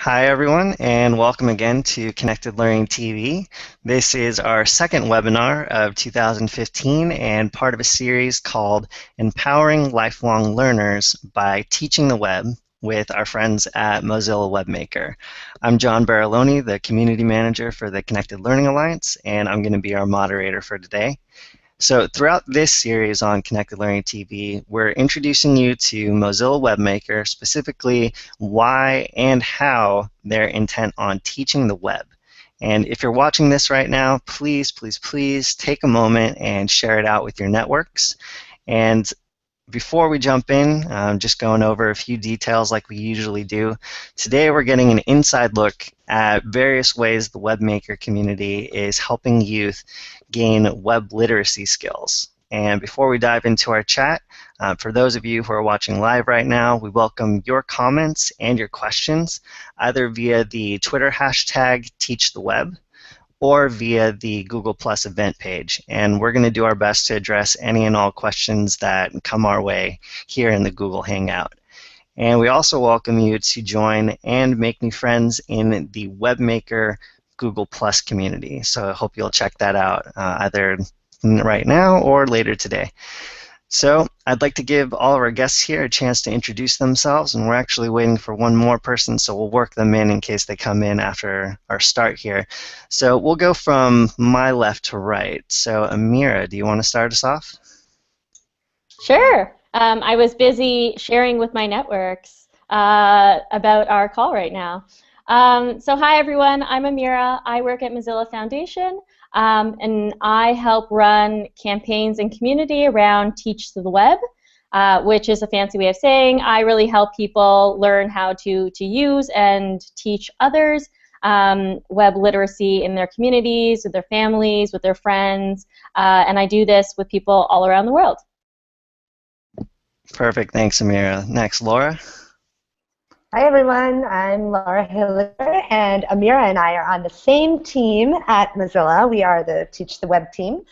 Hi, everyone, and welcome again to Connected Learning TV. This is our second webinar of 2015 and part of a series called Empowering Lifelong Learners by Teaching the Web with our friends at Mozilla Webmaker. I'm John Baraloni, the Community Manager for the Connected Learning Alliance, and I'm going to be our moderator for today. So throughout this series on Connected Learning TV, we're introducing you to Mozilla Webmaker, specifically why and how they're intent on teaching the web. And if you're watching this right now, please, please, please take a moment and share it out with your networks. And before we jump in, just going over a few details like we usually do. Today we're getting an inside look at various ways the Webmaker community is helping youth gain web literacy skills. And before we dive into our chat, for those of you who are watching live right now, we welcome your comments and your questions, either via the Twitter hashtag #TeachTheWeb or via the Google Plus event page. And we're going to do our best to address any and all questions that come our way here in the Google Hangout. And we also welcome you to join and make new friends in the Webmaker Google Plus community. So I hope you'll check that out either right now or later today. So I'd like to give all of our guests here a chance to introduce themselves, and we're actually waiting for one more person, so we'll work them in case they come in after our start here. So we'll go from my left to right. So Amira, do you want to start us off? Sure. I was busy sharing with my networks about our call right now. So hi everyone, I'm Amira. I work at Mozilla Foundation. And I help run campaigns and community around Teach the Web, which is a fancy way of saying I really help people learn how to use and teach others web literacy in their communities, with their families, with their friends, and I do this with people all around the world. Perfect, thanks Amira. Next, Laura. Hi everyone, I'm Laura Hiller, and Amira and I are on the same team at Mozilla. We are the Teach the Web team.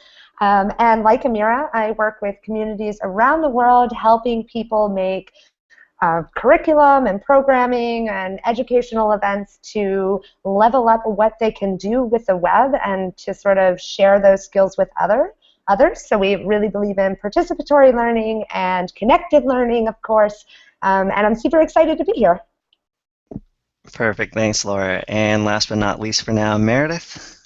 And like Amira, I work with communities around the world helping people make curriculum and programming and educational events to level up what they can do with the web and to sort of share those skills with others. So we really believe in participatory learning and connected learning, of course. And I'm super excited to be here. Perfect, thanks Laura. And last but not least for now, Meredith.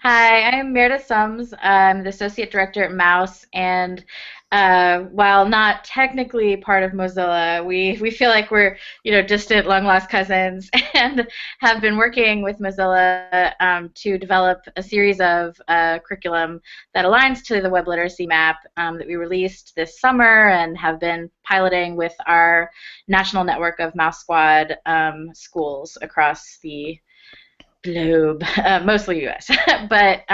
Hi, I'm Meredith Sums. I'm the Associate Director at Mouse, and while not technically part of Mozilla, we feel like we're distant, long-lost cousins, and have been working with Mozilla to develop a series of curriculum that aligns to the web literacy map that we released this summer and have been piloting with our national network of Mouse Squad schools across the globe, mostly U.S. But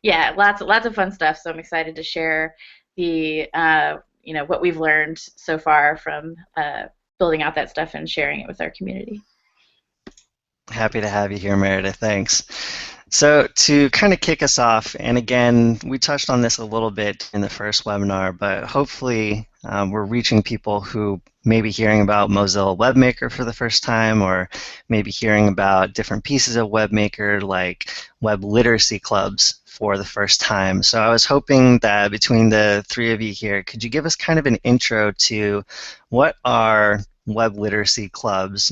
yeah, lots of fun stuff. So I'm excited to share the what we've learned so far from building out that stuff and sharing it with our community. Happy to have you here, Meredith. Thanks. So to kind of kick us off, and again, we touched on this a little bit in the first webinar, but hopefully we're reaching people who may be hearing about Mozilla Webmaker for the first time, or maybe hearing about different pieces of Webmaker like web literacy clubs for the first time. So I was hoping that between the three of you here, could you give us kind of an intro to what are web literacy clubs,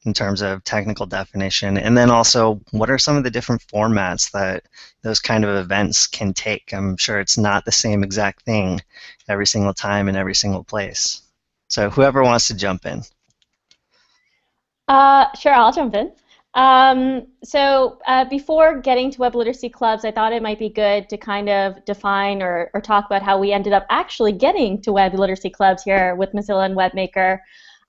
in terms of technical definition, and then also what are some of the different formats that those kind of events can take? I'm sure it's not the same exact thing every single time in every single place. So whoever wants to jump in. Sure, I'll jump in. So before getting to web literacy clubs, I thought it might be good to kind of define or talk about how we ended up actually getting to web literacy clubs here with Mozilla and Webmaker.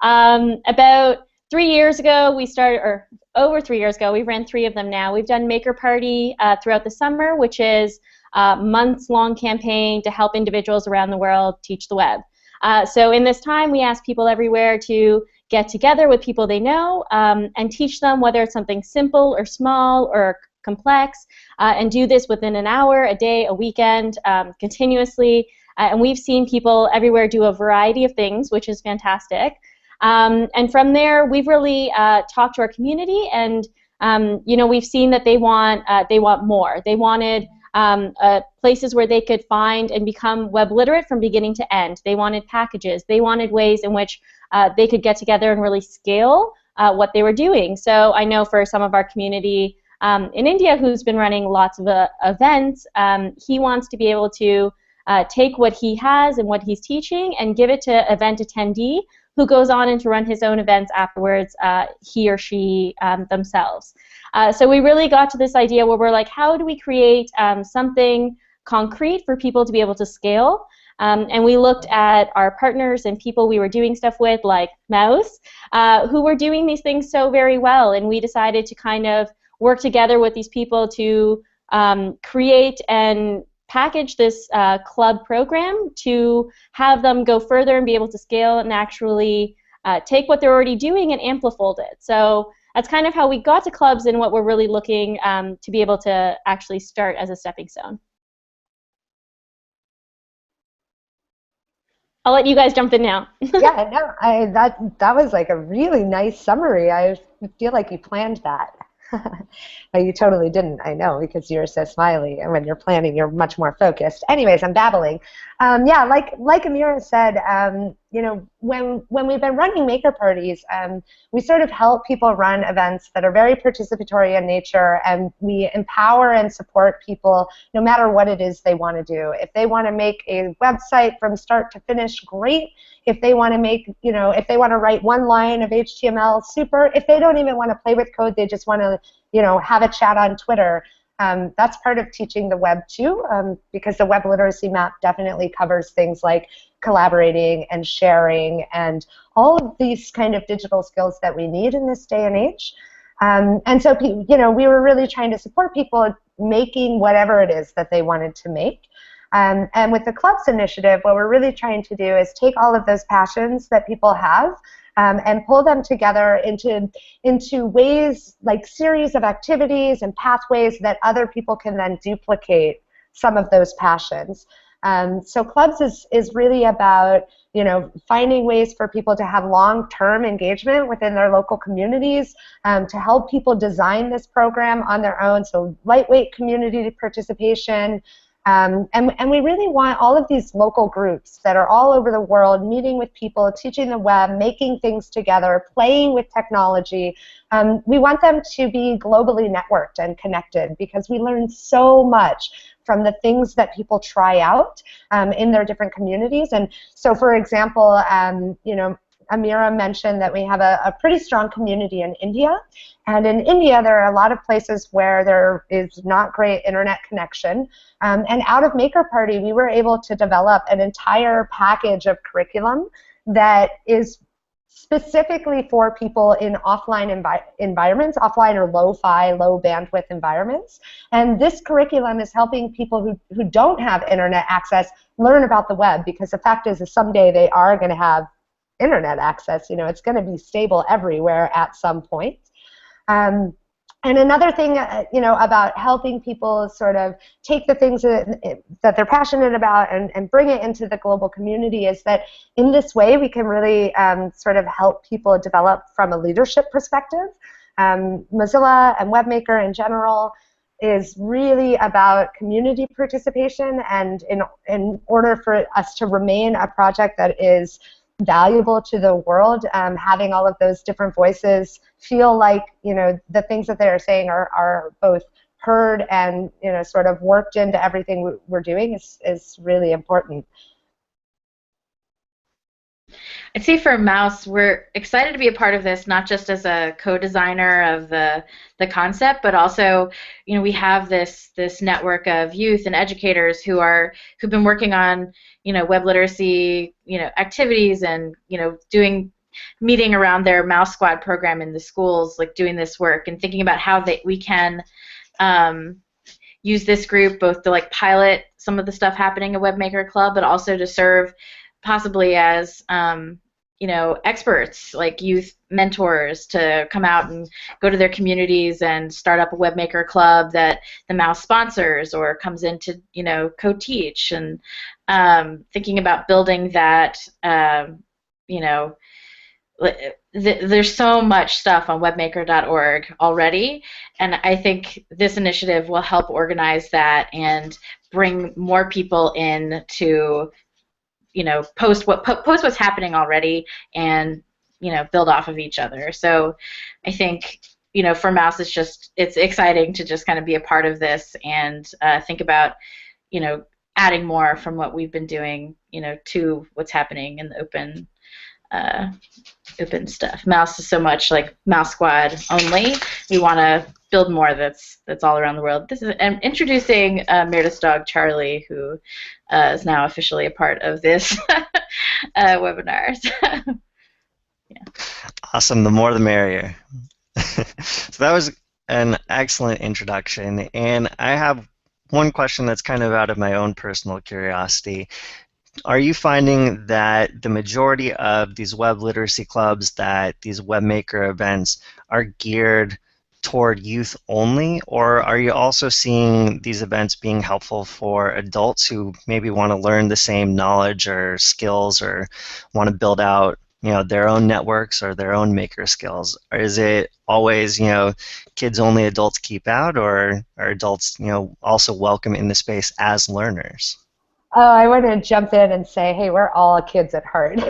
About 3 years ago, we started, or over 3 years ago, we ran 3 of them now. We've done Maker Party throughout the summer, which is a months-long campaign to help individuals around the world teach the web. So in this time, we ask people everywhere to get together with people they know and teach them, whether it's something simple or small or complex, and do this within an hour, a day, a weekend, continuously. And we've seen people everywhere do a variety of things, which is fantastic. And from there, we've really talked to our community, and we've seen that they want more. They wanted places where they could find and become web literate from beginning to end. They wanted packages. They wanted ways in which they could get together and really scale what they were doing. So I know for some of our community in India who's been running lots of events, he wants to be able to take what he has and what he's teaching and give it to event attendee who goes on and to run his own events afterwards, he or she themselves. So we really got to this idea where we're like, how do we create something concrete for people to be able to scale? And we looked at our partners and people we were doing stuff with, like Mouse, who were doing these things so very well, and we decided to kind of work together with these people to create and package this club program to have them go further and be able to scale and actually take what they're already doing and amplify it. So that's kind of how we got to clubs and what we're really looking to be able to actually start as a stepping stone. I'll let you guys jump in now. Yeah, no, that was like a really nice summary. I feel like you planned that. You totally didn't, I know, because you're so smiley, and when you're planning, you're much more focused. Anyways, I'm babbling. Yeah, like Amira said, when we've been running maker parties, we sort of help people run events that are very participatory in nature, and we empower and support people no matter what it is they want to do. If they want to make a website from start to finish, great. If they want to make, if they want to write one line of HTML, super. If they don't even want to play with code, they just want to, have a chat on Twitter. That's part of teaching the web too, because the web literacy map definitely covers things like collaborating and sharing and all of these kind of digital skills that we need in this day and age. And so, we were really trying to support people making whatever it is that they wanted to make. And with the Clubs initiative, what we're really trying to do is take all of those passions that people have and pull them together into ways, like series of activities and pathways that other people can then duplicate some of those passions. So Clubs is really about finding ways for people to have long-term engagement within their local communities, to help people design this program on their own, so lightweight community participation. And we really want all of these local groups that are all over the world meeting with people, teaching the web, making things together, playing with technology. We want them to be globally networked and connected, because we learn so much from the things that people try out in their different communities. And so, for example, Amira mentioned that we have a pretty strong community in India. And in India, there are a lot of places where there is not great internet connection. And out of Maker Party, we were able to develop an entire package of curriculum that is specifically for people in offline environments, offline or low-fi, low bandwidth environments. And this curriculum is helping people who don't have internet access learn about the web, because the fact is someday they are going to have internet access. It's going to be stable everywhere at some point. And another thing, about helping people sort of take the things that they're passionate about and bring it into the global community, is that in this way we can really sort of help people develop from a leadership perspective. Mozilla and Webmaker in general is really about community participation, and in order for us to remain a project that is valuable to the world, having all of those different voices feel like the things that they're saying are both heard and sort of worked into everything we're doing is really important. I'd say for Mouse, we're excited to be a part of this, not just as a co-designer of the concept, but also, we have this network of youth and educators who've been working on, web literacy, activities, and meeting around their Mouse Squad program in the schools, like doing this work and thinking about how we can use this group both to pilot some of the stuff happening at Webmaker Club, but also to serve possibly as experts, like youth mentors, to come out and go to their communities and start up a Webmaker Club that the Mouse sponsors or comes in to co-teach, and thinking about building that there's so much stuff on webmaker.org already, and I think this initiative will help organize that and bring more people in to, post what's happening already, and build off of each other. So I think for Mouse, it's exciting to just kind of be a part of this and think about adding more from what we've been doing to what's happening in the open stuff. Mouse is so much like Mouse Squad only. We want to build more that's all around the world. This is introducing Meredith's dog Charlie, who is now officially a part of this webinar. So, yeah. Awesome. The more the merrier. So that was an excellent introduction, and I have one question that's kind of out of my own personal curiosity. Are you finding that the majority of these web literacy clubs, that these Webmaker events, are geared toward youth only, or are you also seeing these events being helpful for adults who maybe want to learn the same knowledge or skills, or want to build out their own networks or their own maker skills? Or is it always kids only, adults keep out, or are adults also welcome in the space as learners? Oh, I want to jump in and say, hey, we're all kids at heart.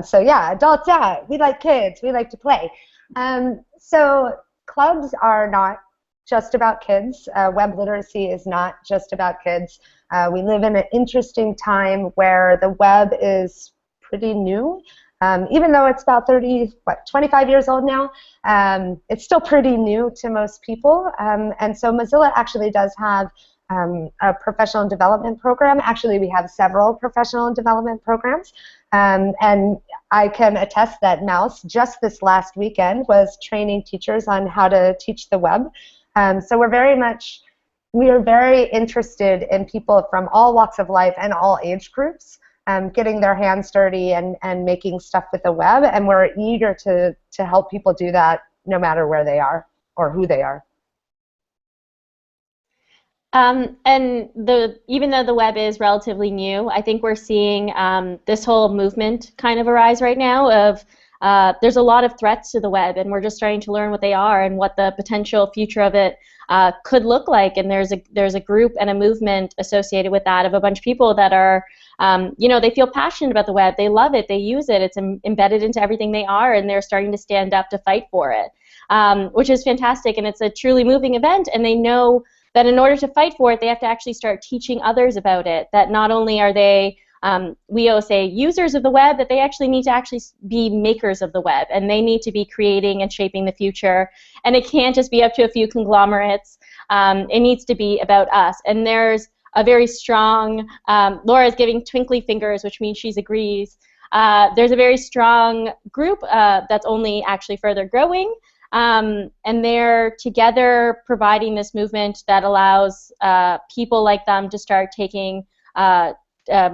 So yeah, adults, yeah, we like kids, we like to play. So clubs are not just about kids. Web literacy is not just about kids. We live in an interesting time where the web is pretty new. Even though it's about 25 years old now, it's still pretty new to most people. And so Mozilla actually does have a professional development program. Actually, we have several professional development programs. And I can attest that Mouse, just this last weekend, was training teachers on how to teach the web. So we are very interested in people from all walks of life and all age groups getting their hands dirty and making stuff with the web. And we're eager to help people do that no matter where they are or who they are. And even though the web is relatively new, I think we're seeing this whole movement kind of arise right now of there's a lot of threats to the web, and we're just starting to learn what they are and what the potential future of it could look like. And there's a group and a movement associated with that of a bunch of people that are, they feel passionate about the web, they love it, they use it, it's embedded into everything they are, and they're starting to stand up to fight for it, which is fantastic. And it's a truly moving event, and they know that in order to fight for it, they have to actually start teaching others about it, that not only are they, we always say, users of the web, that they actually need to be makers of the web, and they need to be creating and shaping the future. And it can't just be up to a few conglomerates. It needs to be about us. And there's a very strong, Laura's giving twinkly fingers, which means she agrees. There's a very strong group that's only actually further growing. And they're together providing this movement that allows people like them to start taking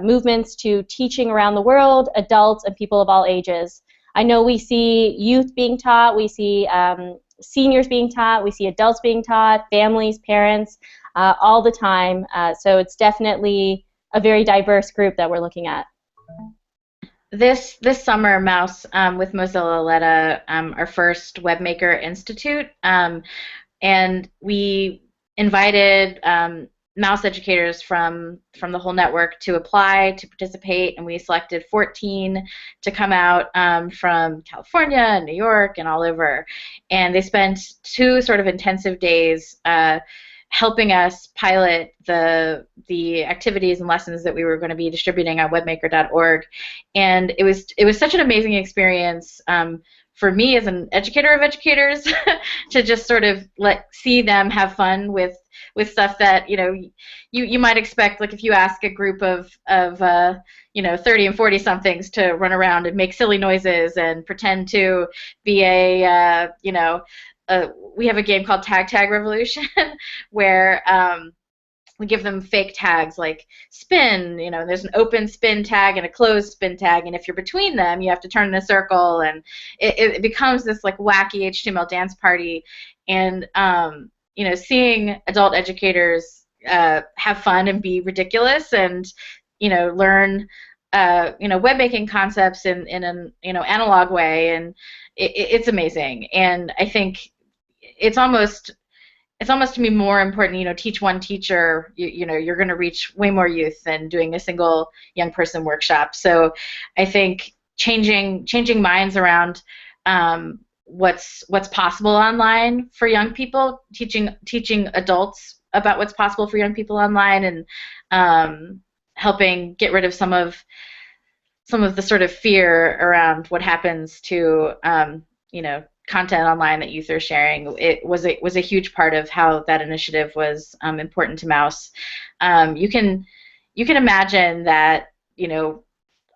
movements to teaching around the world, adults and people of all ages. I know we see youth being taught, we see seniors being taught, we see adults being taught, families, parents, all the time. So it's definitely a very diverse group that we're looking at. This summer, Mouse with Mozilla led our first Webmaker Institute, and we invited Mouse educators from the whole network to apply to participate, and we selected 14 to come out from California and New York and all over, and they spent 2 sort of intensive days helping us pilot the activities and lessons that we were going to be distributing on webmaker.org. And it was such an amazing experience for me as an educator of educators to just sort of see them have fun with stuff that you might expect, like if you ask a group of 30 and 40 somethings to run around and make silly noises and pretend to be we have a game called Tag Revolution where we give them fake tags like spin, there's an open spin tag and a closed spin tag, and if you're between them, you have to turn in a circle, and it becomes this like wacky HTML dance party. And seeing adult educators have fun and be ridiculous and learn web making concepts in an analog way, and it's amazing. And I think it's almost to me more important, teach one teacher, you're going to reach way more youth than doing a single young person workshop. So I think changing minds around what's possible online for young people, teaching adults about what's possible for young people online, and helping get rid of some of the sort of fear around what happens to content online that youth are sharing. It was a huge part of how that initiative was important to Mouse. You can imagine that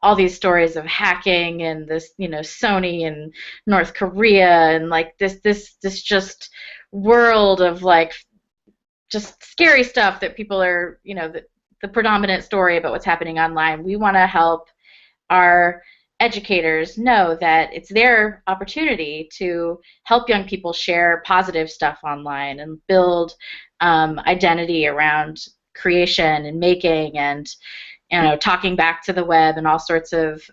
all these stories of hacking and this Sony and North Korea and like this just world of like just scary stuff that people are the predominant story about what's happening online. We want to help our educators know that it's their opportunity to help young people share positive stuff online and build identity around creation and making and talking back to the web and all sorts of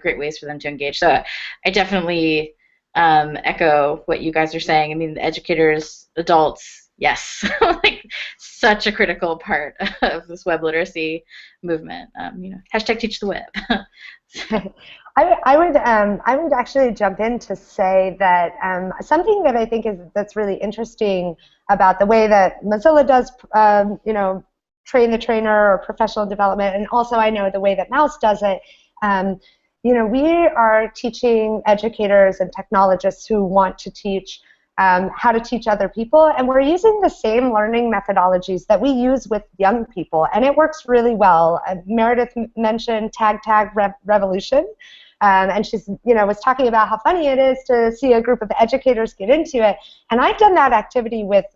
great ways for them to engage. So I definitely echo what you guys are saying. I mean, the educators, adults, yes, like such a critical part of this web literacy movement. Hashtag teach the web. I would actually jump in to say that something that I think that's really interesting about the way that Mozilla does train the trainer or professional development, and also I know the way that Mouse does it. We are teaching educators and technologists who want to teach how to teach other people, and we're using the same learning methodologies that we use with young people, and it works really well. Meredith mentioned Tag Revolution, and she's was talking about how funny it is to see a group of educators get into it, and I've done that activity with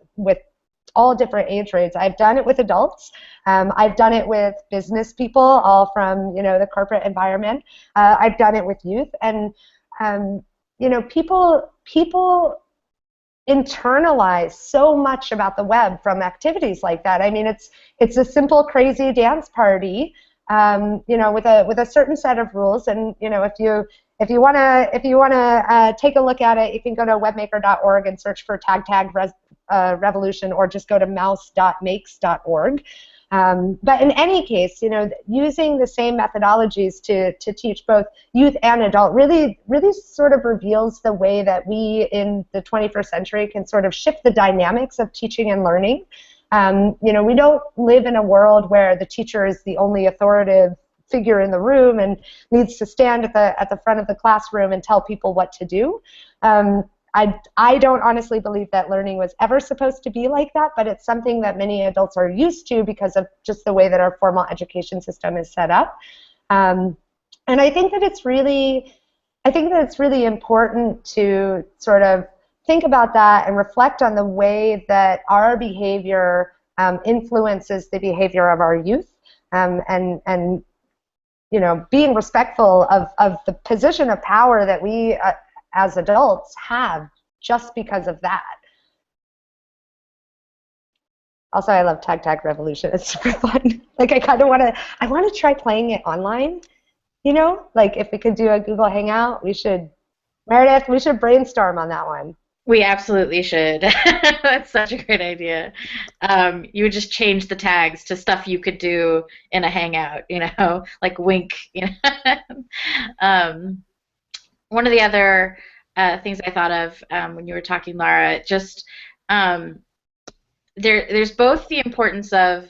all different age rates. I've done it with adults. I've done it with business people, all from the corporate environment. I've done it with youth, and people internalize so much about the web from activities like that. I mean, it's a simple, crazy dance party, with a certain set of rules. And if you wanna take a look at it, you can go to webmaker.org and search for Revolution, or just go to mouse.makes.org. But in any case, using the same methodologies to teach both youth and adult really sort of reveals the way that we in the 21st century can sort of shift the dynamics of teaching and learning. We don't live in a world where the teacher is the only authoritative figure in the room and needs to stand at the front of the classroom and tell people what to do. I don't honestly believe that learning was ever supposed to be like that, but it's something that many adults are used to because of just the way that our formal education system is set up. And I think that it's really important to sort of think about that and reflect on the way that our behavior influences the behavior of our youth, and being respectful of the position of power that we as adults have just because of that. Also, I love Tag Revolution. It's super fun. Like, I want to try playing it online. Like if we could do a Google Hangout, Meredith, we should brainstorm on that one. We absolutely should. That's such a great idea. You would just change the tags to stuff you could do in a Hangout, like wink. One of the other things I thought of when you were talking, Lara, just there's both the importance of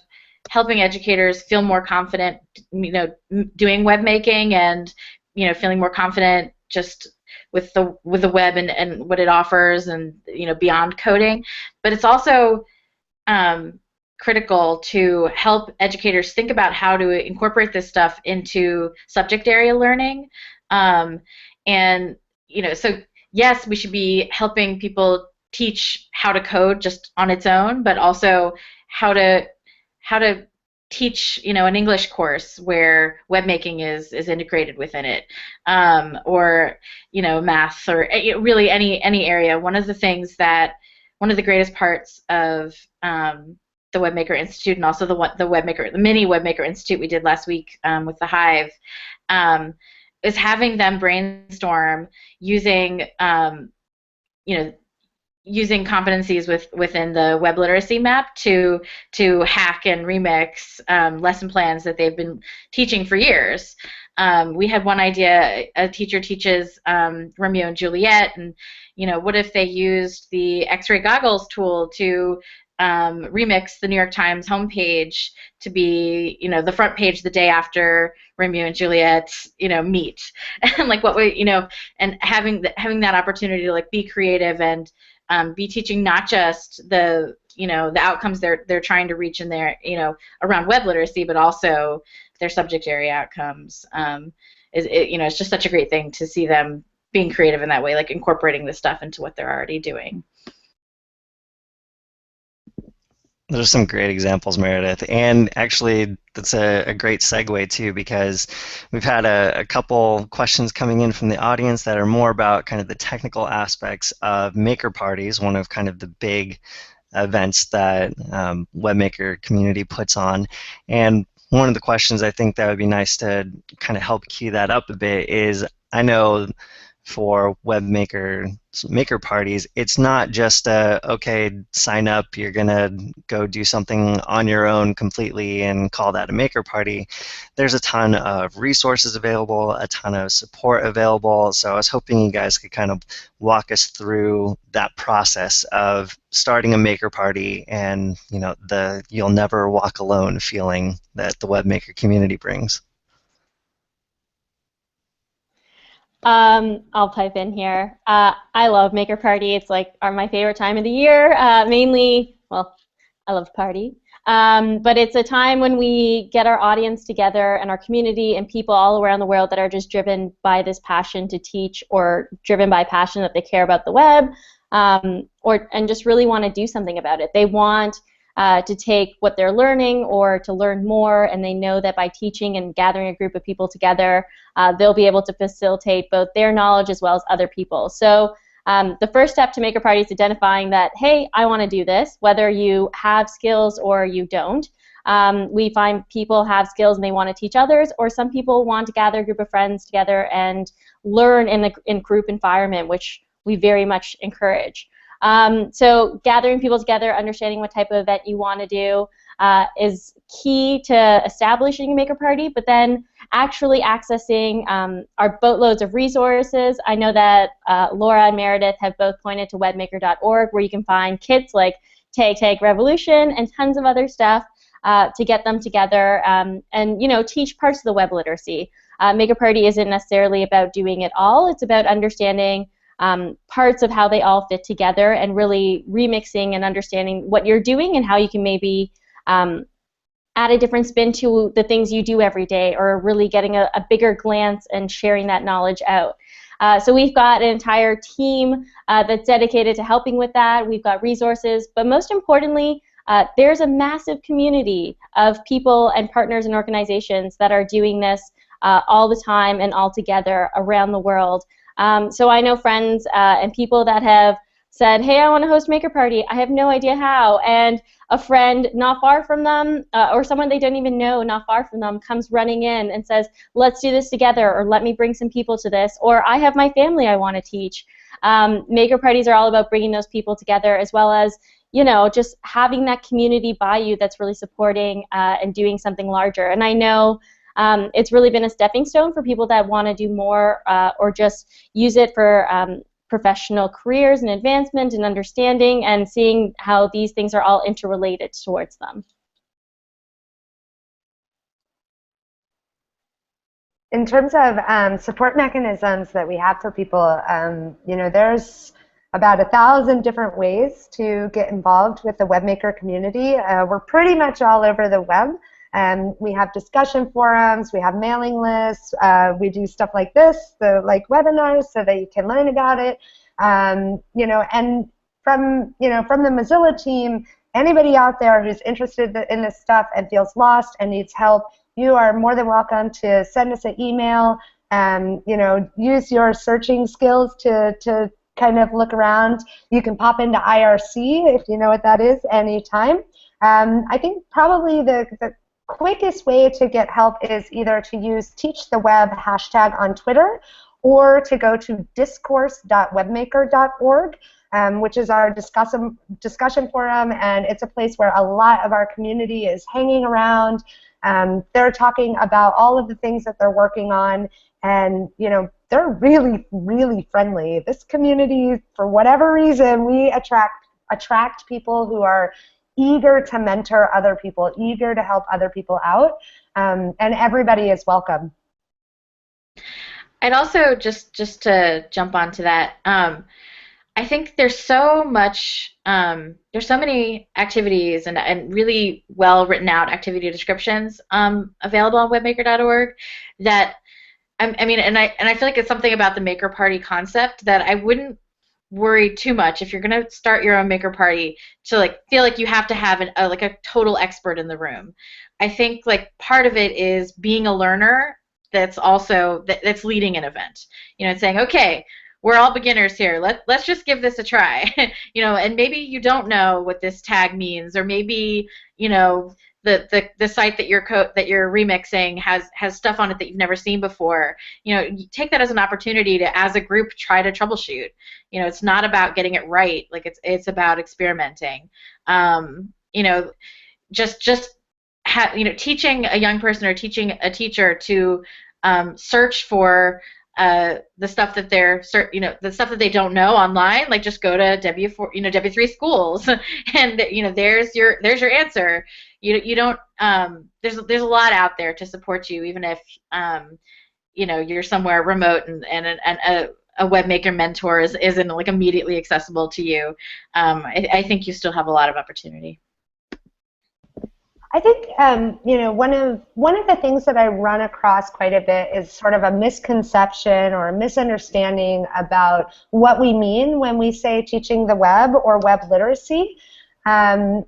helping educators feel more confident, doing web making, and feeling more confident just with the web and what it offers, and beyond coding. But it's also critical to help educators think about how to incorporate this stuff into subject area learning. And so yes, we should be helping people teach how to code just on its own, but also how to teach an English course where web making is integrated within it, or math, or really any area. One of the greatest parts of the Webmaker Institute, and also the mini Webmaker Institute we did last week with the Hive, is having them brainstorm using using competencies within the web literacy map to hack and remix lesson plans that they've been teaching for years. We had one idea: a teacher teaches Romeo and Juliet, and what if they used the X-ray goggles tool to remix the New York Times homepage to be, the front page the day after Romeo and Juliet, meet, and like what we, and having that opportunity to like be creative and be teaching not just the outcomes they're trying to reach in their around web literacy, but also their subject area outcomes. It's just such a great thing to see them being creative in that way, like incorporating this stuff into what they're already doing. Those are some great examples, Meredith. And actually, that's a great segue, too, because we've had a couple questions coming in from the audience that are more about kind of the technical aspects of maker parties, one of kind of the big events that Webmaker community puts on. And one of the questions I think that would be nice to kind of help key that up a bit is, I know for Webmaker maker parties, it's not just okay, sign up, you're gonna go do something on your own completely and call that a maker party. There's a ton of resources available, a ton of support available, so I was hoping you guys could kind of walk us through that process of starting a maker party and the you'll never walk alone feeling that the Webmaker community brings. I'll pipe in here. I love Maker Party. It's like my favorite time of the year. Mainly, well, I love party. But it's a time when we get our audience together and our community and people all around the world that are just driven by this passion to teach, or driven by passion that they care about the web, and just really want to do something about it. They want to take what they're learning or to learn more, and they know that by teaching and gathering a group of people together, they'll be able to facilitate both their knowledge as well as other people. So the first step to Maker Party is identifying that, hey, I want to do this, whether you have skills or you don't. We find people have skills and they want to teach others, or some people want to gather a group of friends together and learn in group environment, which we very much encourage. So gathering people together, understanding what type of event you want to do is key to establishing a Maker Party, but then actually accessing our boatloads of resources. I know that Laura and Meredith have both pointed to webmaker.org, where you can find kits like Tag Revolution and tons of other stuff to get them together and teach parts of the web literacy. Maker Party isn't necessarily about doing it all. It's about understanding parts of how they all fit together and really remixing and understanding what you're doing and how you can maybe add a different spin to the things you do every day, or really getting a bigger glance and sharing that knowledge out. So we've got an entire team that's dedicated to helping with that. We've got resources, but most importantly, there's a massive community of people and partners and organizations that are doing this all the time and all together around the world. So I know friends and people that have said, hey, I want to host Maker Party. I have no idea how. And a friend not far from them, or someone they don't even know not far from them, comes running in and says, let's do this together, or let me bring some people to this, or I have my family I want to teach. Maker Parties are all about bringing those people together, as well as just having that community by you that's really supporting and doing something larger. And I know it's really been a stepping stone for people that want to do more or just use it for professional careers and advancement and understanding, and seeing how these things are all interrelated towards them. In terms of support mechanisms that we have for people, there's about 1,000 different ways to get involved with the Webmaker community. We're pretty much all over the web. We have discussion forums, we have mailing lists, we do stuff like this, like webinars, so that you can learn about it. And from the Mozilla team, anybody out there who's interested in this stuff and feels lost and needs help, you are more than welcome to send us an email and use your searching skills to kind of look around. You can pop into IRC, if you know what that is, anytime. I think probably the quickest way to get help is either to use Teach the Web hashtag on Twitter or to go to discourse.webmaker.org, which is our discussion forum, and it's a place where a lot of our community is hanging around. They're talking about all of the things that they're working on, and they're really, really friendly. This community, for whatever reason, we attract people who are eager to mentor other people, eager to help other people out, and everybody is welcome. I'd also just to jump onto that. I think there's so many activities and really well written out activity descriptions available on webmaker.org that I mean, and I feel like it's something about the Maker Party concept that I wouldn't worry too much if you're going to start your own Maker Party to feel like you have to have a total expert in the room. I think part of it is being a learner that's also that's leading an event. And saying, okay, we're all beginners here. Let's just give this a try. And maybe you don't know what this tag means, or maybe the site that you're remixing has stuff on it that you've never seen before. You take that as an opportunity to, as a group, try to troubleshoot. It's not about getting it right. It's about experimenting. Teaching a young person or teaching a teacher to search for the stuff that the stuff that they don't know online, just go to W3 schools, and there's your answer. You don't there's a lot out there to support you, even if you're somewhere remote and a webmaker mentor isn't immediately accessible to you. I think you still have a lot of opportunity. I think one of the things that I run across quite a bit is sort of a misconception or a misunderstanding about what we mean when we say teaching the web or web literacy. Web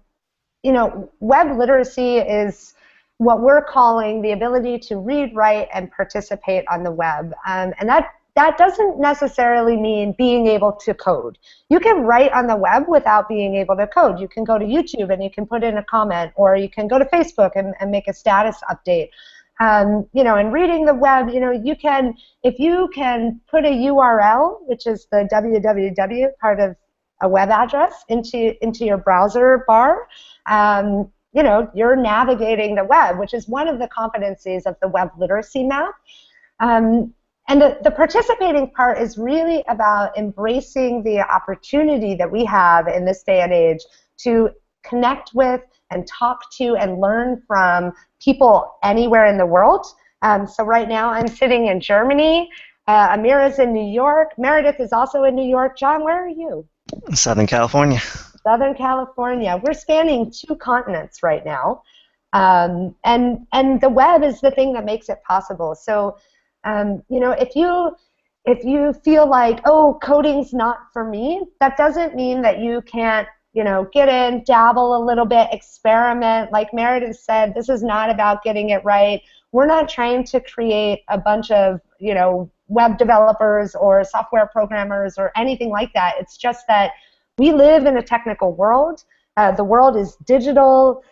literacy is what we're calling the ability to read, write, and participate on the web, and that doesn't necessarily mean being able to code. You can write on the web without being able to code. You can go to YouTube and you can put in a comment, or you can go to Facebook and make a status update. And reading the web, you can, if you can put a URL, which is the www part of a web address, into your browser bar, you're navigating the web, which is one of the competencies of the web literacy map. And the participating part is really about embracing the opportunity that we have in this day and age to connect with and talk to and learn from people anywhere in the world. So right now I'm sitting in Germany. Amira's in New York. Meredith is also in New York. John, where are you? Southern California. Southern California. We're spanning 2 continents right now. And the web is the thing that makes it possible. So if you feel like, oh, coding's not for me, that doesn't mean that you can't, get in, dabble a little bit, experiment. Like Meredith said, this is not about getting it right. We're not trying to create a bunch of, web developers or software programmers or anything like that. It's just that we live in a technical world. The world is digital.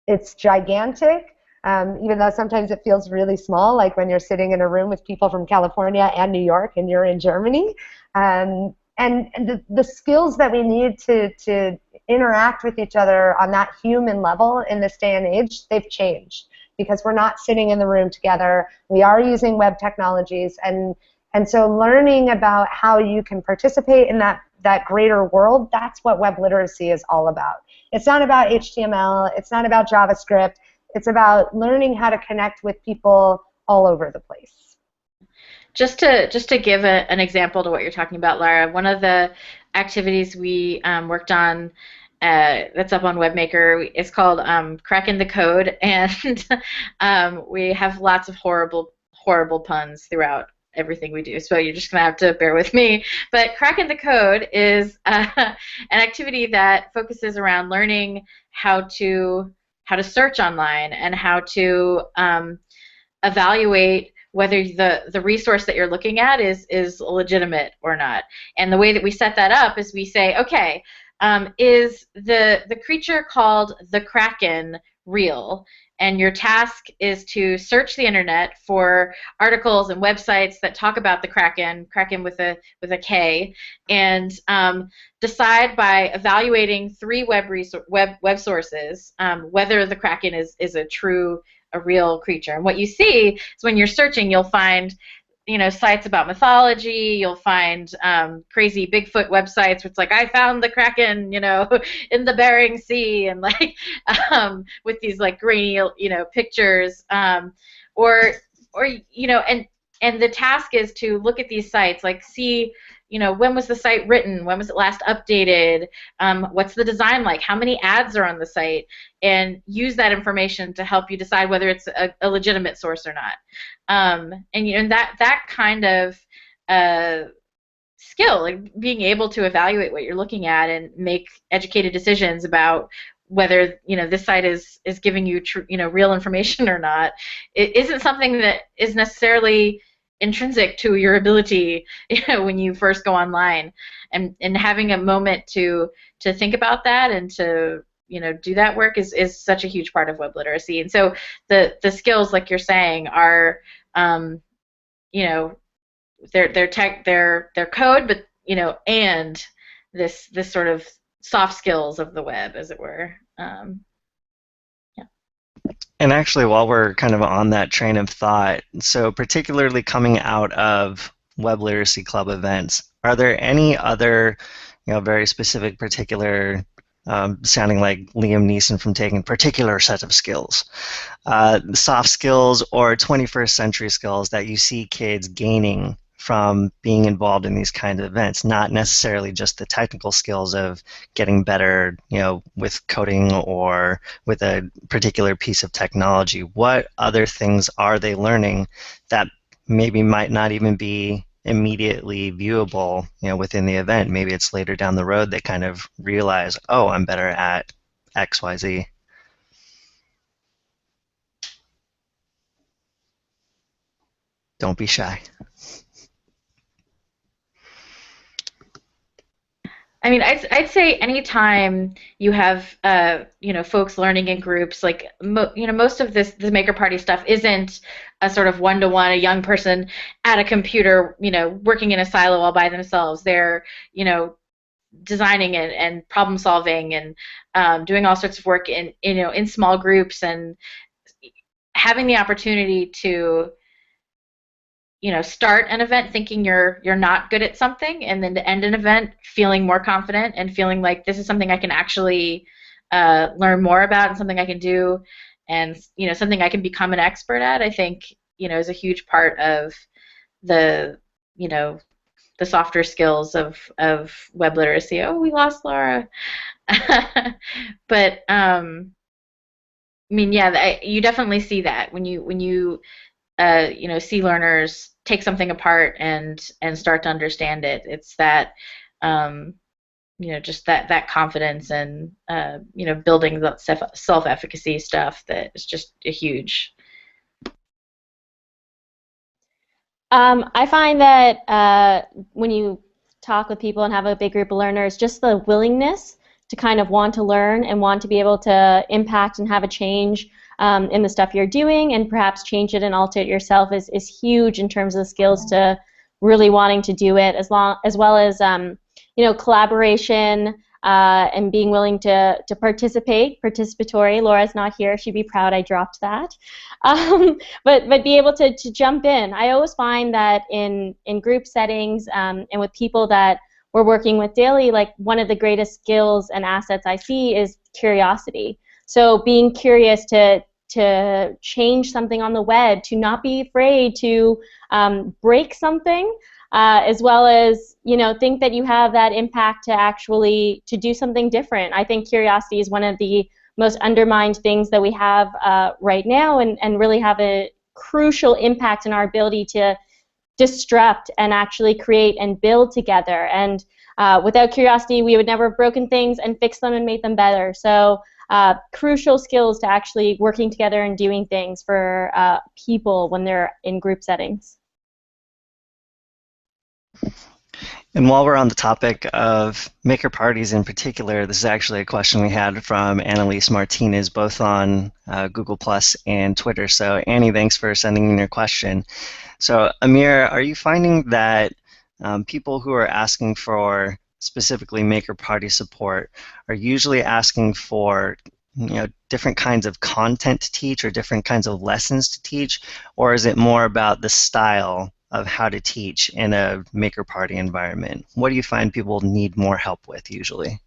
It's gigantic. Even though sometimes it feels really small, like when you're sitting in a room with people from California and New York and you're in Germany. And the skills that we need to interact with each other on that human level in this day and age, they've changed because we're not sitting in the room together. We are using web technologies. And so learning about how you can participate in that greater world, that's what web literacy is all about. It's not about HTML. It's not about JavaScript. It's about learning how to connect with people all over the place. Just to give an example to what you're talking about, Lara, one of the activities we worked on that's up on Webmaker is called Cracking the Code, and we have lots of horrible puns throughout everything we do, so you're just going to have to bear with me. But Cracking the Code is an activity that focuses around learning how to search online and how to evaluate whether the resource that you're looking at is legitimate or not. And the way that we set that up is we say, okay, is the creature called the Kraken real. And your task is to search the internet for articles and websites that talk about the Kraken with a K, and decide by evaluating three web sources whether the Kraken is a real creature. And what you see is when you're searching, you'll find sites about mythology. You'll find crazy Bigfoot websites, which like I found the Kraken, in the Bering Sea, and like with these like grainy, pictures, or and the task is to look at these sites, like see, when was the site written, when was it last updated, what's the design like, how many ads are on the site, and use that information to help you decide whether it's a legitimate source or not. And that kind of skill, like being able to evaluate what you're looking at and make educated decisions about whether this site is giving you real information or not, it isn't something that is necessarily intrinsic to your ability when you first go online, and having a moment to think about that and to do that work is such a huge part of web literacy. And so the skills, like you're saying, are they're code, but and this sort of soft skills of the web, as it were. Yeah. And actually, while we're kind of on that train of thought, so particularly coming out of Web Literacy Club events, are there any other, very specific, particular, sounding like Liam Neeson from Taken, particular set of skills, soft skills or 21st century skills that you see kids gaining from being involved in these kind of events, not necessarily just the technical skills of getting better, with coding or with a particular piece of technology? What other things are they learning that maybe might not even be immediately viewable, within the event? Maybe it's later down the road they kind of realize, oh, I'm better at X, Y, Z. Don't be shy. I mean, I'd say anytime you have folks learning in groups, like most of the Maker Party stuff isn't a sort of one-to-one, a young person at a computer, working in a silo all by themselves. They're designing and problem solving and doing all sorts of work in small groups, and having the opportunity to start an event thinking you're not good at something, and then to end an event feeling more confident and feeling like this is something I can actually learn more about, and something I can do, and something I can become an expert at, I think is a huge part of the the softer skills of web literacy. Oh, we lost Laura. But I mean, yeah, you definitely see that when you see learners take something apart and start to understand it. It's that just that confidence and building the self-efficacy stuff that is just a huge. I find that when you talk with people and have a big group of learners, just the willingness to kind of want to learn and want to be able to impact and have a change in the stuff you're doing, and perhaps change it and alter it yourself is huge in terms of the skills to really wanting to do it, as well as collaboration and being willing to participate. Participatory. Laura's not here. She'd be proud I dropped that. But be able to jump in. I always find that in group settings and with people that we're working with daily, like one of the greatest skills and assets I see is curiosity. So being curious to change something on the web, to not be afraid to break something, as well as think that you have that impact to actually to do something different. I think curiosity is one of the most undermined things that we have right now, and really have a crucial impact in our ability to disrupt and actually create and build together. And without curiosity, we would never have broken things and fixed them and made them better. So crucial skills to actually working together and doing things for people when they're in group settings. And while we're on the topic of maker parties in particular, this is actually a question we had from Annalise Martinez, both on Google Plus and Twitter. So Annie, thanks for sending in your question. So Amir, are you finding that people who are asking for specifically maker party support are usually asking for different kinds of content to teach or different kinds of lessons to teach, or is it more about the style of how to teach in a maker party environment? What do you find people need more help with usually?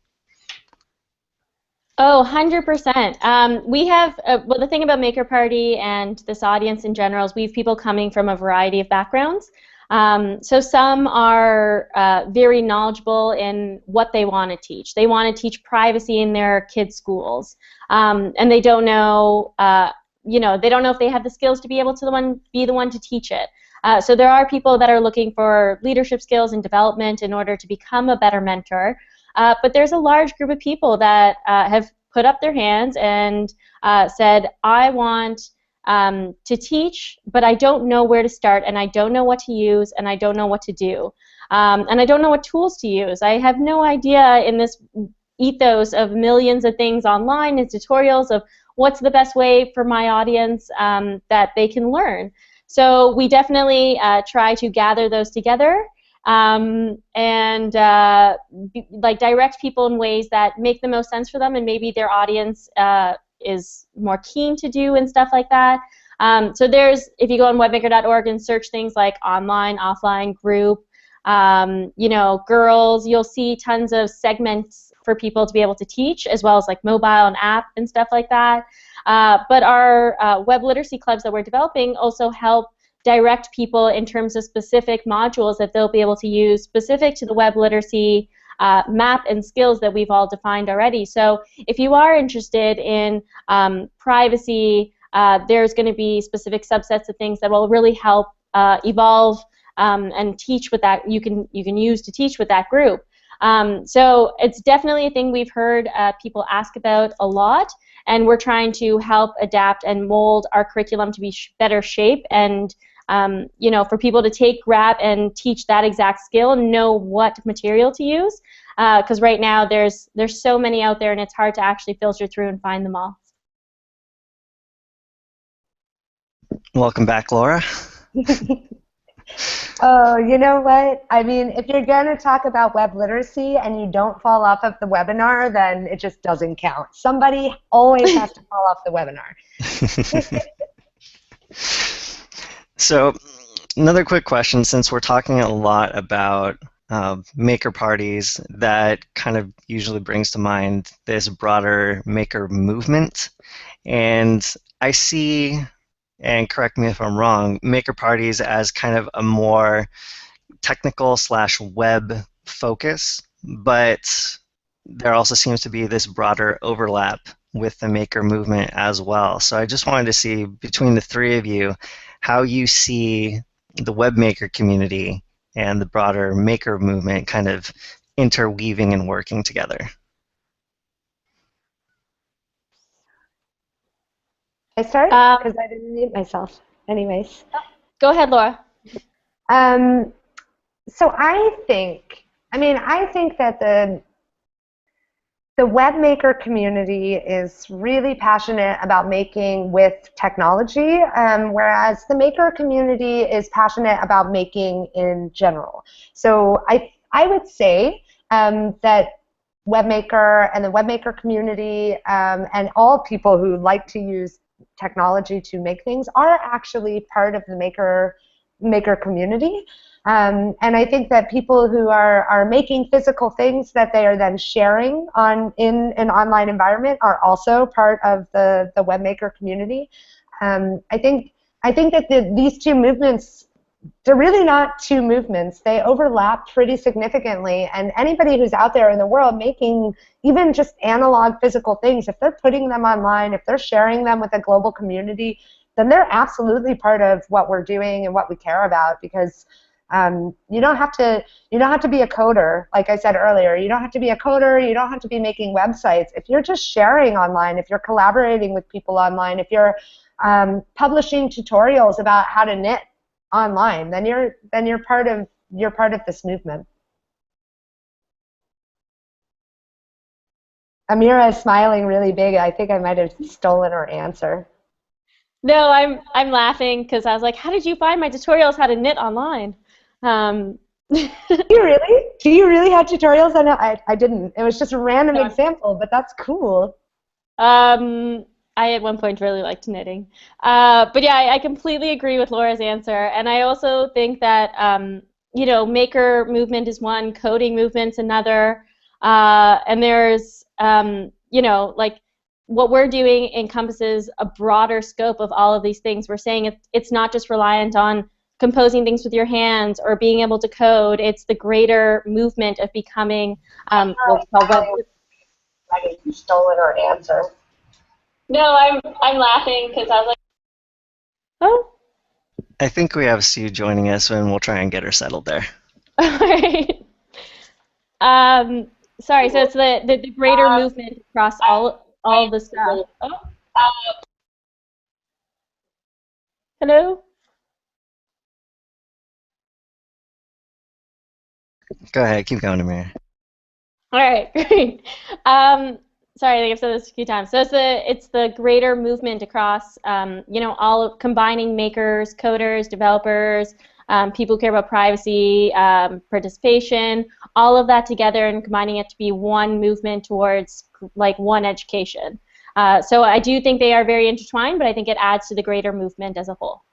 Oh, 100%. We have, well, the thing about Maker Party and this audience in general is we have people coming from a variety of backgrounds. So some are very knowledgeable in what they want to teach. They want to teach privacy in their kids' schools, and they don't know, they don't know if they have the skills to be able to be the one to teach it. So there are people that are looking for leadership skills and development in order to become a better mentor. But there's a large group of people that have put up their hands and said, I want to teach, but I don't know where to start, and I don't know what to use, and I don't know what to do. And I don't know what tools to use. I have no idea in this ethos of millions of things online and tutorials of what's the best way for my audience that they can learn. So we definitely try to gather those together and like direct people in ways that make the most sense for them and maybe their audience is more keen to do and stuff like that. So there's, if you go on webmaker.org and search things like online, offline, group, girls, you'll see tons of segments for people to be able to teach, as well as like mobile and app and stuff like that. But our web literacy clubs that we're developing also help direct people in terms of specific modules that they'll be able to use specific to the web literacy map and skills that we've all defined already. So if you are interested in privacy, there's going to be specific subsets of things that will really help evolve and teach with that you can use to teach with that group. So it's definitely a thing we've heard people ask about a lot, and we're trying to help adapt and mold our curriculum to be better shape and for people to grab and teach that exact skill and know what material to use, because right now there's so many out there and it's hard to actually filter through and find them all. Welcome back, Laura. Oh, you know what? I mean, if you're going to talk about web literacy and you don't fall off of the webinar, then it just doesn't count. Somebody always has to fall off the webinar. So another quick question, since we're talking a lot about maker parties, that kind of usually brings to mind this broader maker movement. And I see, and correct me if I'm wrong, maker parties as kind of a more technical / web focus, but there also seems to be this broader overlap with the maker movement as well. So I just wanted to see, between the three of you, how you see the webmaker community and the broader maker movement kind of interweaving and working together. I start? Because I didn't mute myself. Anyways. Go ahead, Laura. So I think that the webmaker community is really passionate about making with technology, whereas the maker community is passionate about making in general. So I would say that Webmaker and the Webmaker community and all people who like to use technology to make things are actually part of the maker community. And I think that people who are making physical things that they are then sharing in an online environment are also part of the Webmaker community. I think that these two movements, they're really not two movements. They overlap pretty significantly, and anybody who's out there in the world making even just analog physical things, if they're putting them online, if they're sharing them with a global community, then they're absolutely part of what we're doing and what we care about, because you don't have to be a coder, like I said earlier. You don't have to be a coder. You don't have to be making websites. If you're just sharing online, if you're collaborating with people online, if you're publishing tutorials about how to knit online, then you're part of this movement. Amira is smiling really big. I think I might have stolen her answer. No, I'm laughing because I was like, how did you find my tutorials how to knit online? Um, Do you really have tutorials? I didn't. It was just a random example, but that's cool. I at one point really liked knitting. But yeah, I completely agree with Laura's answer. And I also think that, maker movement is one, coding movement's another. And there's, like what we're doing encompasses a broader scope of all of these things. We're saying it's not just reliant on composing things with your hands or being able to code. It's the greater movement of becoming what's called web. I think you stolen her answer. No, I'm laughing because I was like, oh. I think we have Sue joining us, and we'll try and get her settled there. All right. Sorry. So it's the greater movement across all the stuff. Oh. Hello. Go ahead, keep going, Amir. All right, great. Sorry, I think I've said this a few times. So it's the greater movement across, all combining makers, coders, developers, people who care about privacy, participation, all of that together and combining it to be one movement towards like one education. So I do think they are very intertwined, but I think it adds to the greater movement as a whole.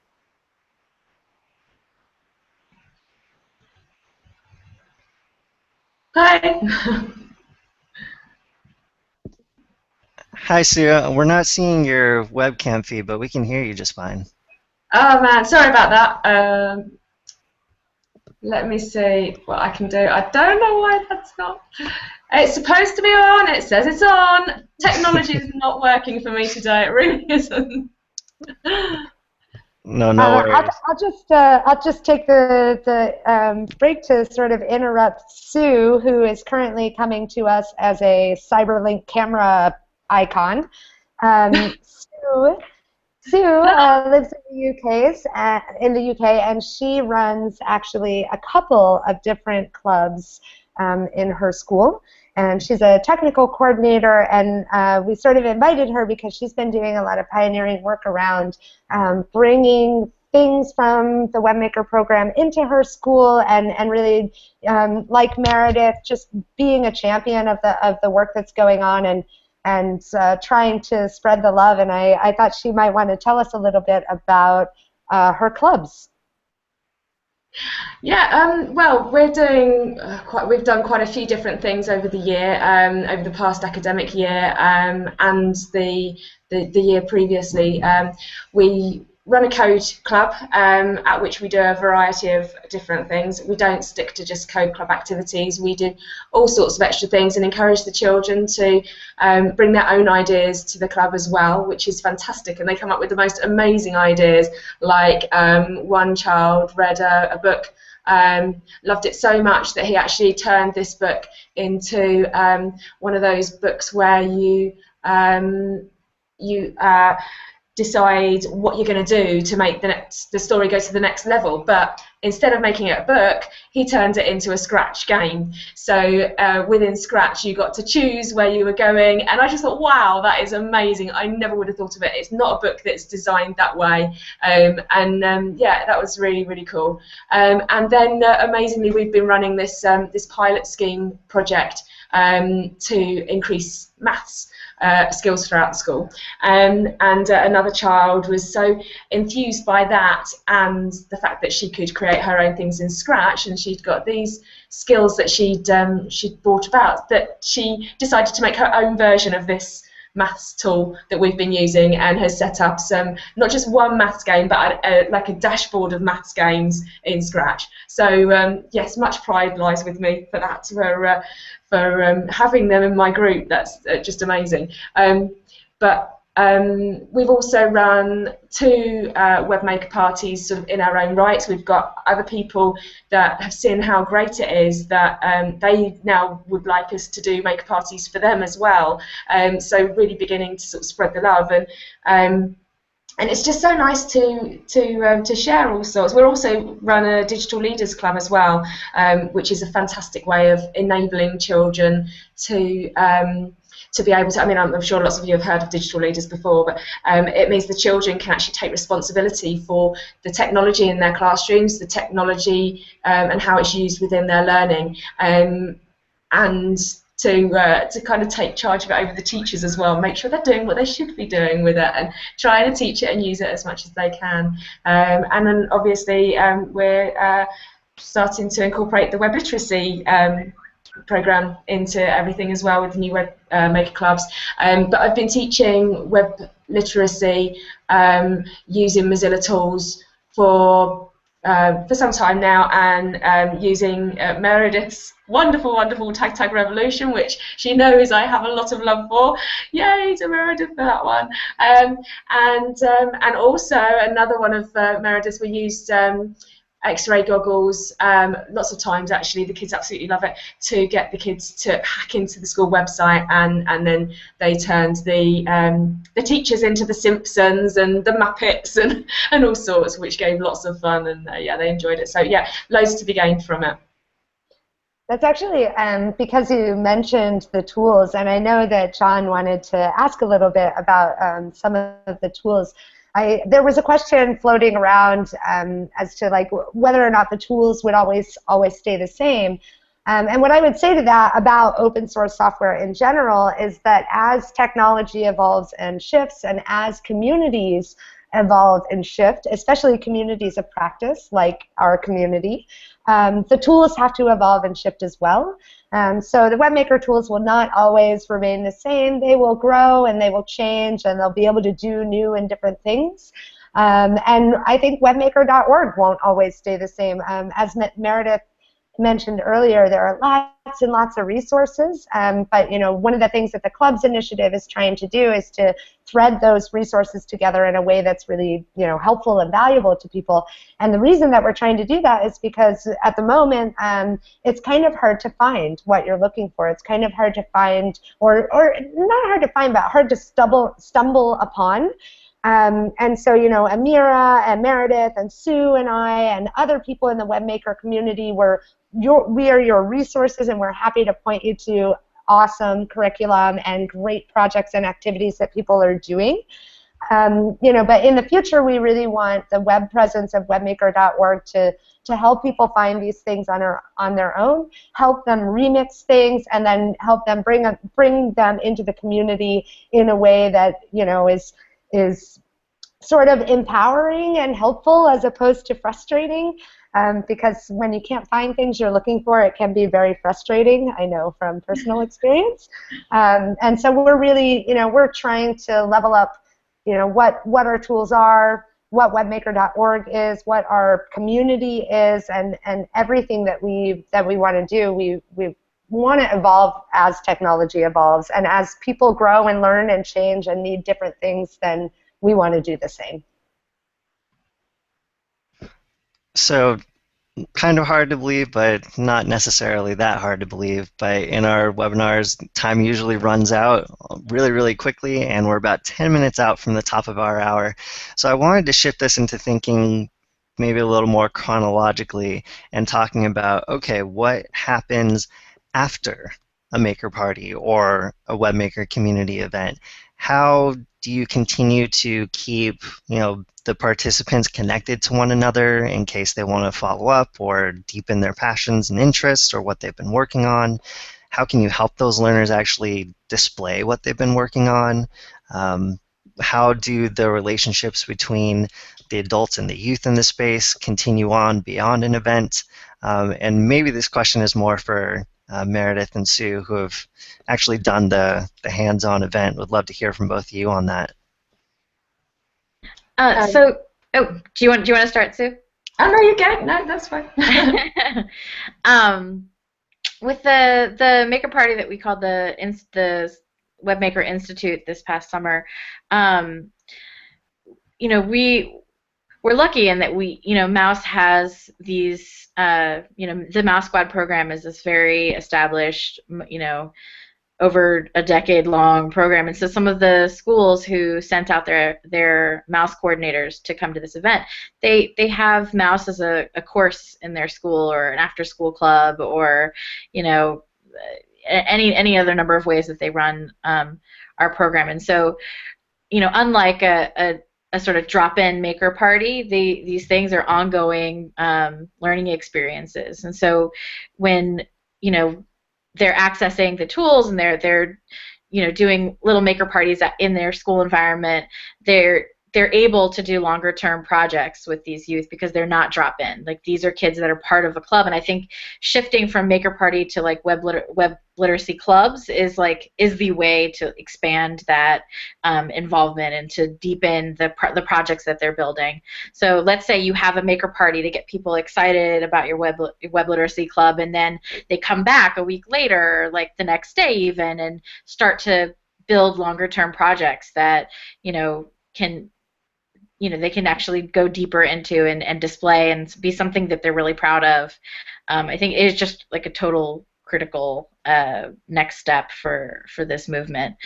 Hi. Hi, Sue. We're not seeing your webcam feed, but we can hear you just fine. Oh man, sorry about that. Let me see what I can do. I don't know why that's not. It's supposed to be on. It says it's on. Technology is not working for me today. It really isn't. No worries. I'll just take the break to sort of interrupt Sue, who is currently coming to us as a CyberLink camera icon. Sue lives in the UK, and she runs actually a couple of different clubs in her school. And she's a technical coordinator, and we sort of invited her because she's been doing a lot of pioneering work around bringing things from the Webmaker program into her school, and really, like Meredith, just being a champion of the work that's going on, and trying to spread the love. And I thought she might want to tell us a little bit about her clubs. Yeah, well, we're doing we've done quite a few different things over the year, over the past academic year, and the year previously. We run a code club at which we do a variety of different things. We don't stick to just code club activities. We do all sorts of extra things and encourage the children to bring their own ideas to the club as well, which is fantastic. And they come up with the most amazing ideas, like one child read a book, loved it so much that he actually turned this book into one of those books where you decide what you're going to do to make the story go to the next level. But instead of making it a book, he turned it into a Scratch game. So within Scratch, you got to choose where you were going, and I just thought, wow, that is amazing. I never would have thought of it. It's not a book that's designed that way, yeah, that was really, really cool. And then amazingly, we've been running this this pilot scheme project to increase maths skills throughout the school, and another child was so enthused by that and the fact that she could create her own things in Scratch, and she'd got these skills that she'd brought about, that she decided to make her own version of this maths tool that we've been using, and has set up some, not just one maths game, but like a dashboard of maths games in Scratch. So yes, much pride lies with me for that, for having them in my group. That's just amazing. But we've also run 2 Webmaker parties sort of in our own rights. We've got other people that have seen how great it is that they now would like us to do maker parties for them as well. So really beginning to sort of spread the love, and it's just so nice to share all sorts. We're also run a Digital Leaders Club as well, which is a fantastic way of enabling children to to be able to, I mean, I'm sure lots of you have heard of digital leaders before, but it means the children can actually take responsibility for the technology in their classrooms, the technology and how it's used within their learning, and to kind of take charge of it over the teachers as well, make sure they're doing what they should be doing with it and trying to teach it and use it as much as they can. And then obviously we're starting to incorporate the web literacy program into everything as well with the new Webmaker clubs. But I've been teaching web literacy using Mozilla tools for some time now, and using Meredith's wonderful Tag Revolution, which she knows I have a lot of love for. Yay to Meredith for that one. And also another one of Meredith's, we used X-ray goggles, lots of times actually. The kids absolutely love it, to get the kids to hack into the school website, and then they turned the teachers into the Simpsons and the Muppets and all sorts, which gave lots of fun, and yeah, they enjoyed it. So yeah, loads to be gained from it. That's actually because you mentioned the tools, and I know that John wanted to ask a little bit about some of the tools. There was a question floating around as to like whether or not the tools would always stay the same. And what I would say to that about open source software in general is that as technology evolves and shifts, and as communities evolve and shift, especially communities of practice like our community, the tools have to evolve and shift as well. So the Webmaker tools will not always remain the same. They will grow and they will change, and they'll be able to do new and different things. And I think webmaker.org won't always stay the same. As Meredith mentioned earlier, there are lots and lots of resources, but you know, one of the things that the club's initiative is trying to do is to thread those resources together in a way that's really, you know, helpful and valuable to people. And the reason that we're trying to do that is because at the moment it's kind of hard to find what you're looking for. It's kind of hard to find, or not hard to find, but hard to stumble upon. And so, you know, Amira and Meredith and Sue and I and other people in the Webmaker community, we are your resources, and we're happy to point you to awesome curriculum and great projects and activities that people are doing. You know, but in the future, we really want the web presence of webmaker.org to help people find these things on their own, help them remix things, and then help them bring them into the community in a way that, you know, is sort of empowering and helpful as opposed to frustrating, because when you can't find things you're looking for, it can be very frustrating, I know from personal experience. And so we're really, you know, we're trying to level up, you know, what our tools are, what webmaker.org is, what our community is, and everything that we want to do. We want to evolve as technology evolves, and as people grow and learn and change and need different things, then we want to do the same. So, kind of hard to believe, but not necessarily that hard to believe. But in our webinars, time usually runs out really, really quickly, and we're about 10 minutes out from the top of our hour. So I wanted to shift this into thinking maybe a little more chronologically and talking about, okay, what happens after a maker party or a Webmaker community event? How do you continue to keep, you know, the participants connected to one another in case they want to follow up or deepen their passions and interests or what they've been working on? How can you help those learners actually display what they've been working on? How do the relationships between the adults and the youth in the space continue on beyond an event? And maybe this question is more for Meredith and Sue, who have actually done the hands-on event. Would love to hear from both of you on that. Do you want to start, Sue? Oh no, you go. No, that's fine. With the maker party that we called the Webmaker Institute this past summer, you know, we're lucky in that Mouse has these, the Mouse Squad program is this very established, over a decade-long program, and so some of the schools who sent out their Mouse coordinators to come to this event, they have Mouse as a course in their school or an after-school club, or any other number of ways that they run our program. And so, unlike a sort of drop-in maker party, these things are ongoing learning experiences. And so when they're accessing the tools and they're doing little maker parties in their school environment, they're able to do longer term projects with these youth because they're not drop in. Like, these are kids that are part of a club. And I think shifting from maker party to like web literacy clubs is the way to expand that involvement and to deepen the projects that they're building. So let's say you have a maker party to get people excited about your web literacy club, and then they come back a week later, like the next day even, and start to build longer term projects that they can actually go deeper into and display and be something that they're really proud of. I think it is just like a total critical next step for this movement.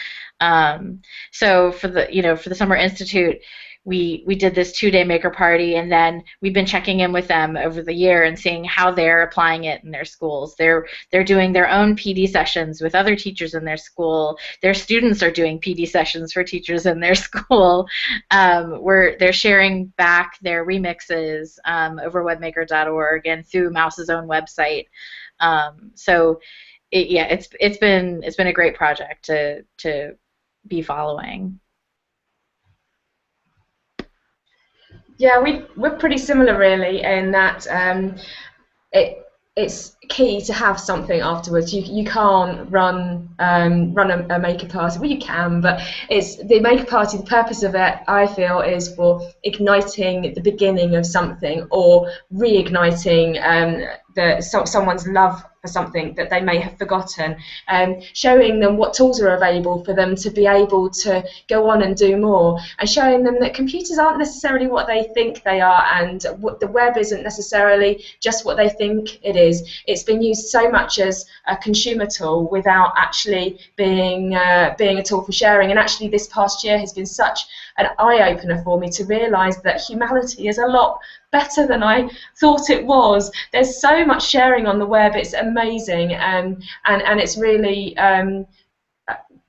So for the Summer Institute, we did this 2-day maker party, and then we've been checking in with them over the year and seeing how they're applying it in their schools. They're doing their own PD sessions with other teachers in their school. Their students are doing PD sessions for teachers in their school. They're sharing back their remixes over webmaker.org and through Mouse's own website. So it's been a great project to be following. Yeah, we're pretty similar really in that it's key to have something afterwards. You can't run a maker party. Well, you can, but it's the maker party. The purpose of it, I feel, is for igniting the beginning of something, or reigniting someone's love for something that they may have forgotten, showing them what tools are available for them to be able to go on and do more, and showing them that computers aren't necessarily what they think they are, and what the web isn't necessarily just what they think it is. It's been used so much as a consumer tool without actually being a tool for sharing. And actually this past year has been such an eye-opener for me to realise that humanity is a lot better than I thought it was. There's so much sharing on the web. It's amazing, and it's really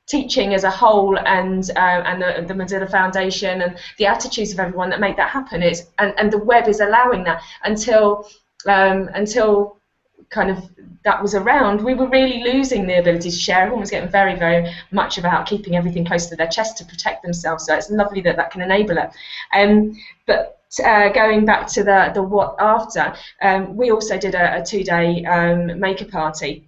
teaching as a whole, and the Mozilla Foundation and the attitudes of everyone that make that happen. And the web is allowing that. Until kind of that was around, we were really losing the ability to share. Everyone was getting very, very much about keeping everything close to their chest to protect themselves. So it's lovely that can enable it. But going back to the what after, we also did a 2-day maker party.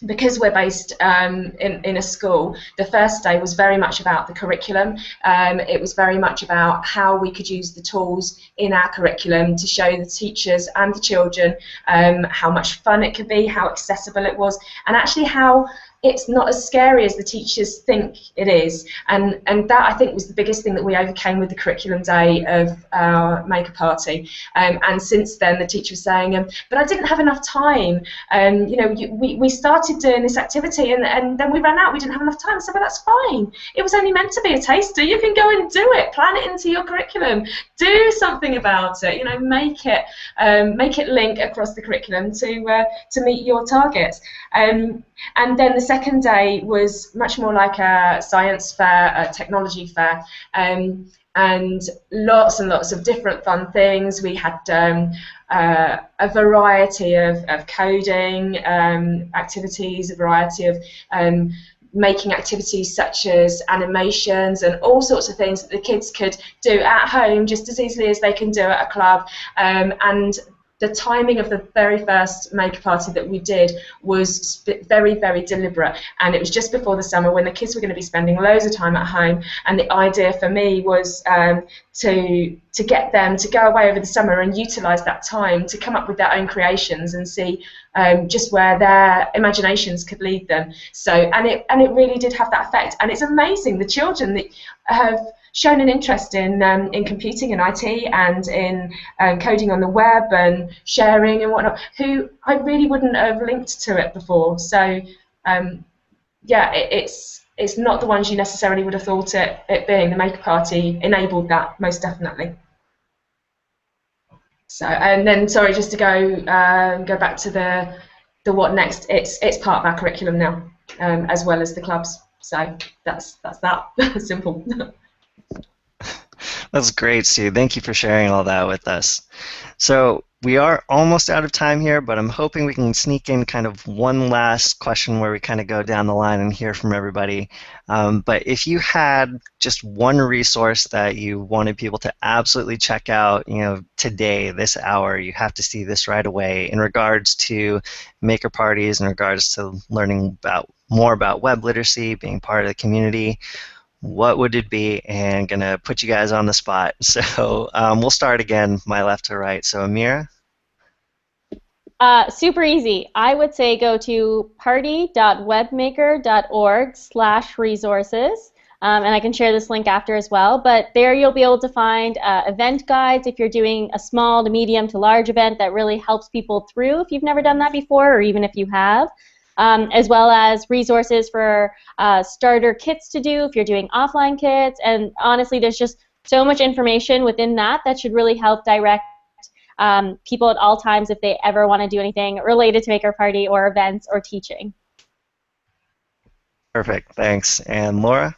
Because we're based in a school, the first day was very much about the curriculum. It was very much about how we could use the tools in our curriculum to show the teachers and the children how much fun it could be, how accessible it was, and actually how it's not as scary as the teachers think it is. And that, I think, was the biggest thing that we overcame with the curriculum day of our maker party. And since then, the teacher was saying, but I didn't have enough time. We started doing this activity, and then we ran out. We didn't have enough time. So, well, that's fine. It was only meant to be a taster. You can go and do it. Plan it into your curriculum. Do something about it. Make it link across the curriculum to meet your targets. And then the second day was much more like a science fair, a technology fair, and lots and lots of different fun things. We had a variety of coding activities, a variety of making activities such as animations and all sorts of things that the kids could do at home just as easily as they can do at a club. And the timing of the very first maker party that we did was very, very deliberate, and it was just before the summer when the kids were going to be spending loads of time at home, and the idea for me was to get them to go away over the summer and utilise that time to come up with their own creations and see just where their imaginations could lead them. So, and it really did have that effect, and it's amazing the children that have shown an interest in computing and IT and in coding on the web and sharing and whatnot, who I really wouldn't have linked to it before. So it's not the ones you necessarily would have thought it being. The maker party enabled that most definitely. So, and then sorry, just to go back to the what next. It's part of our curriculum now. as well as the clubs. So that's that. Simple. That's great, Sue. Thank you for sharing all that with us. So we are almost out of time here, but I'm hoping we can sneak in kind of one last question where we kind of go down the line and hear from everybody. But if you had just one resource that you wanted people to absolutely check out, today, this hour, you have to see this right away in regards to maker parties, in regards to learning more about web literacy, being part of the community, what would it be? And gonna put you guys on the spot. So we'll start again, my left to right. So Amira? Super easy. I would say go to party.webmaker.org/resources. And I can share this link after as well. But there you'll be able to find event guides if you're doing a small to medium to large event that really helps people through if you've never done that before, or even if you have. As well as resources for starter kits to do if you're doing offline kits. And honestly, there's just so much information within that should really help direct people at all times if they ever want to do anything related to Maker Party or events or teaching. Perfect, thanks. And Laura?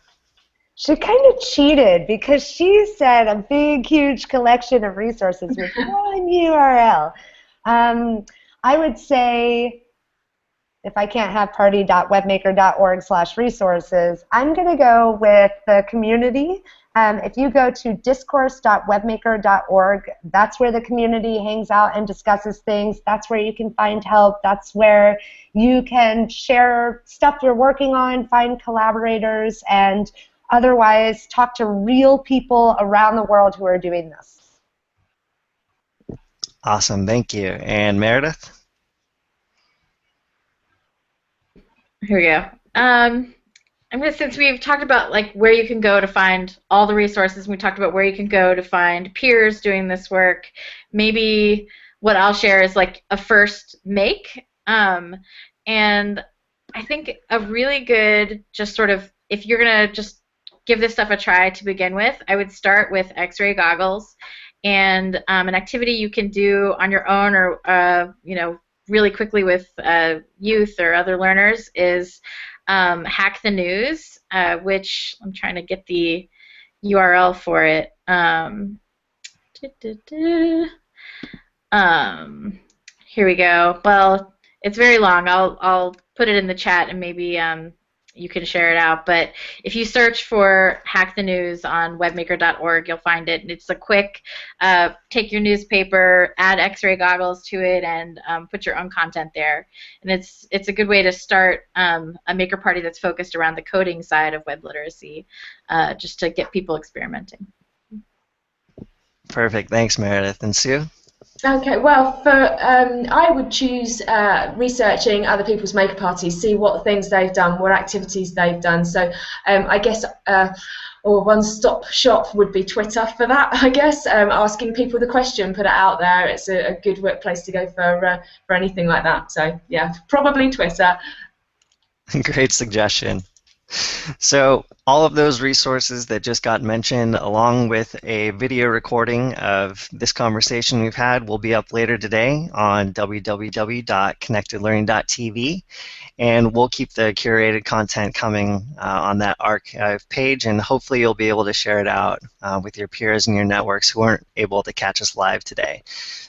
She kind of cheated because she said a big, huge collection of resources with one URL. I would say, if I can't have party.webmaker.org/resources, I'm going to go with the community. If you go to discourse.webmaker.org, that's where the community hangs out and discusses things. That's where you can find help. That's where you can share stuff you're working on, find collaborators, and otherwise talk to real people around the world who are doing this. Awesome, thank you. And Meredith? Here we go. Since we've talked about where you can go to find all the resources, and we talked about where you can go to find peers doing this work, maybe what I'll share is a first make. And I think a really good, just sort of, if you're gonna just give this stuff a try to begin with, I would start with X-ray goggles, and an activity you can do on your own or really quickly with youth or other learners is Hack the News, which I'm trying to get the URL for it. Here we go. Well, it's very long. I'll put it in the chat and maybe you can share it out. But if you search for Hack the News on webmaker.org, you'll find it. And it's a quick, take your newspaper, add X-ray goggles to it, and put your own content there. And it's a good way to start a maker party that's focused around the coding side of web literacy, just to get people experimenting. Perfect. Thanks, Meredith. And Sue? Okay, well, I would choose researching other people's maker parties, see what things they've done, what activities they've done. So I guess or one-stop shop would be Twitter for that, I guess. Asking people the question, put it out there. It's a good place to go for anything like that. So yeah, probably Twitter. Great suggestion. So all of those resources that just got mentioned, along with a video recording of this conversation we've had, will be up later today on www.connectedlearning.tv. And we'll keep the curated content coming on that archive page, and hopefully you'll be able to share it out with your peers and your networks who weren't able to catch us live today.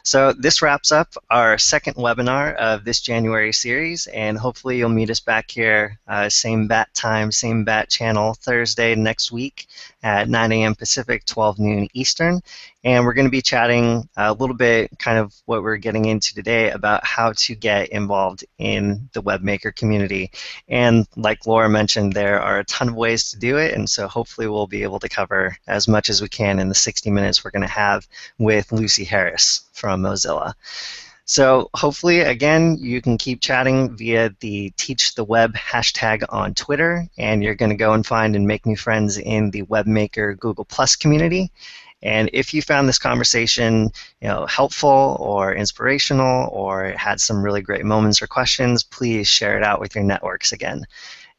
So this wraps up our second webinar of this January series, and hopefully you'll meet us back here, same bat time, same bat channel, Thursday next week at 9 a.m. Pacific, 12 noon Eastern. And we're going to be chatting a little bit, kind of what we're getting into today, about how to get involved in the Webmaker community. And like Laura mentioned, there are a ton of ways to do it, and so hopefully we'll be able to cover as much as we can in the 60 minutes we're going to have with Lucy Harris from Mozilla. So hopefully, again, you can keep chatting via the Teach the Web hashtag on Twitter, and you're going to go and find and make new friends in the Webmaker Google Plus community. And if you found this conversation helpful or inspirational, or had some really great moments or questions, please share it out with your networks again.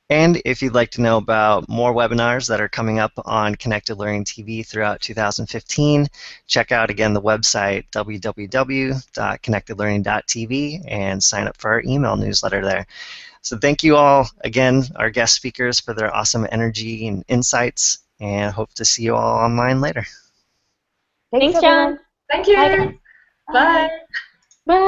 And if you'd like to know about more webinars that are coming up on Connected Learning TV throughout 2015, check out again the website www.connectedlearning.tv and sign up for our email newsletter there. So thank you all again, our guest speakers, for their awesome energy and insights, and hope to see you all online later. Thanks, Thanks, John. everyone. Thank you. Bye, guys. Bye. Bye.